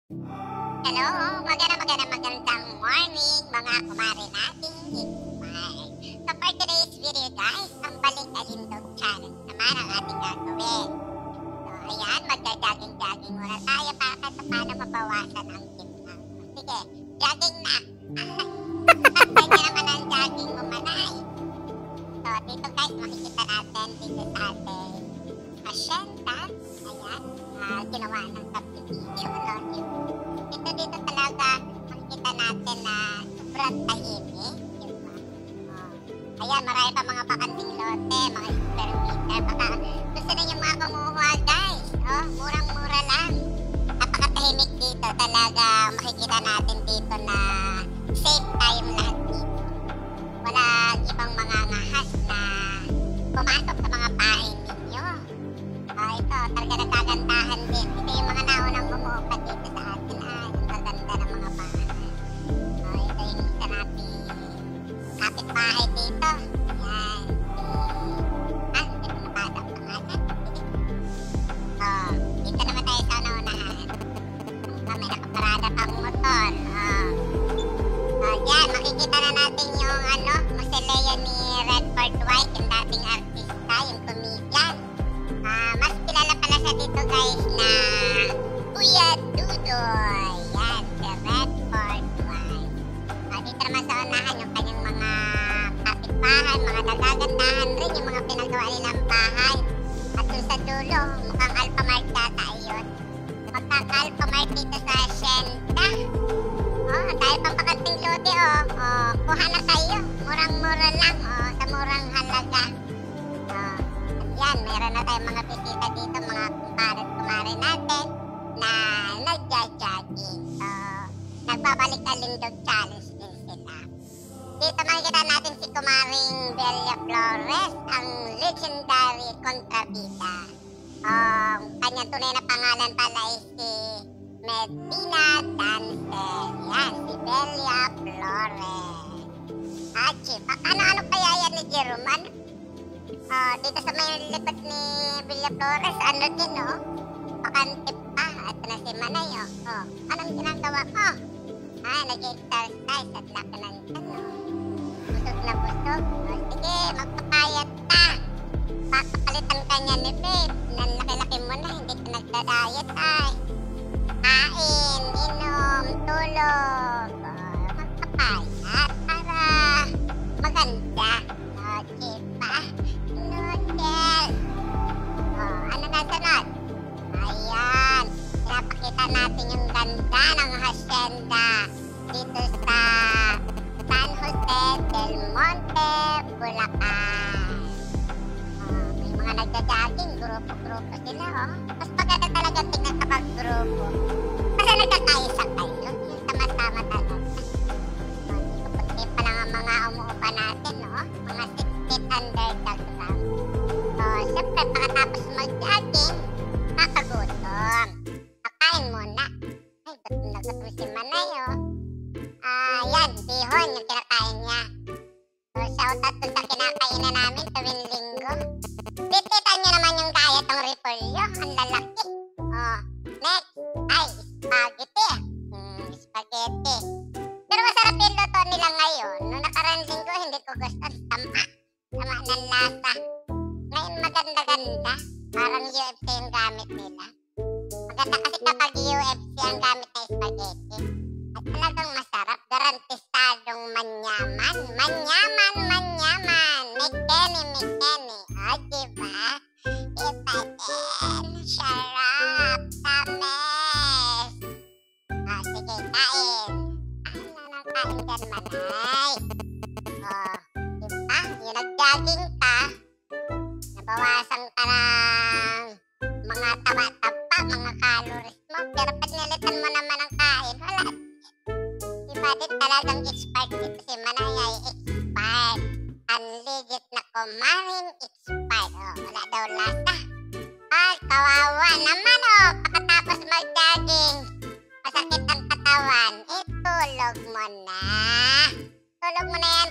Hello, magandang morning mga kumare nating hikmay. So for today's video guys, ang Balik Alindog challenge naman ang ating gagawin. So ayan, magja-jogging muna tayo para kahit paano mabawasan ang timbang. Sige, jogging na. At ganyan naman ang jogging mo manay. So dito guys, makikita natin dito sa ating asyenda. Ayan, ginawa ng subdivision. Dito talaga makikita natin na sobrang tahimik, diba? Ayan, marami pa mga bakanting lote, mga square meter. Baka gusto na yung mga kumuha guys. Murang-mura lang. Napakatahimik dito talaga. Makikita natin dito na safe tayong lahat dito. Walang ibang mga ngahas na pumasok sa mga pain ninyo. Ito, talaga nagkagandahan din. Ito yung mga naunang umuupa dito sa atin. Ganda ng mga bahay. Ito yung isa natin kapitbahay dito. Ayan. Dito na bata pangalan. Dito naman tayo sa naunahan. May nakaparada pang motor. Yan, makikita na natin yung mausoleo ni Redford White, yung dating artista, yung comedian. Mas kilala pala siya dito guys na Kuya Dudoy. Yan, si Redford White. Dito naman sa unahan yung kanyang mga kapitbahay, mga nagagandahan rin yung mga pinagawa nilang bahay. At dun sa dulo, mukhang Alphamart yata ayun. Magkaka-Alphamart dito sa Hacienda. Dahil pampakanting lote kuha na kayo. Murang-mura lang, sa murang halaga. Yan, meron na tayong mga bisita dito, mga kumare natin na nagja-jogging. So, nagbabalik Alindog challenge din sila. Dito makikita natin si Kumaring Belia Flores, ang legendary kontrabida. Kanyang tunay na pangalan pala ay si Medina Dancel. Yan, si Belia Flores. Ano kaya yan ni Jerome? Dito sa may likod ni Belia Flores, din bakante pa. At na si Manay, anong ginagawa mo? Nag-exercise at laki ng busog na busog. Sige, magpapayat ka. Papapalitan ka niya ni babe. Laki-laki mo na, hindi ka nagda-diet ay. Kain, inom, tulog. Magpapayat para maganda. Diba? Noodle. Ano na sunod? Ayan. Pinapakita natin yung ganda ng hacienda dito sa San Jose del Monte, Bulacan. May mga nagja-jogging, grupo-grupo sila, Mas maganda talaga tingnan kapag grupo. Kasi nagkakaisa-kayo. Yung sama-sama talaga. Puti pa lang ang mga umuupa natin, Mga 6 feet under the ground. Siyempre, pagkatapos mag-jogging, kakagutom. Kakain muna. Ay, gutom na gutom si Manay, Yan, bihon yung kinakain niya. So, shoutout dun sa kinakainan namin tuwing linggo. Bitbitan nyo naman yung kaya tong repolyo. Ang lalaki. Next, ay, spaghetti. Spaghetti. Pero masarap yung luto nila ngayon. Nung nakaraan linggo, hindi ko gusto. Sama ng lasa. Ngayon maganda-ganda. Parang UFC yung gamit nila. Maganda kasi kapag UFC ang gamit na spaghetti. At talagang masarap. Garantisadong manyaman. Mekeni. Diba? Iba din. Sarap. Tamis. Sige, kain. Kain ka naman ay. Diba? Yung nag-jogging ka, nabawasan ka ng mga taba-taba, mga calories mo. Pero pag nilitan mo naman ang kain, wala. Diba din talagang expired dito si Manay ay expired. Unlegit na Kumaring expired. Wala daw lasa. Kawawa naman pagkatapos mag-jogging. Masakit ang katawan. Tulog mo na. Tulog mo na yan,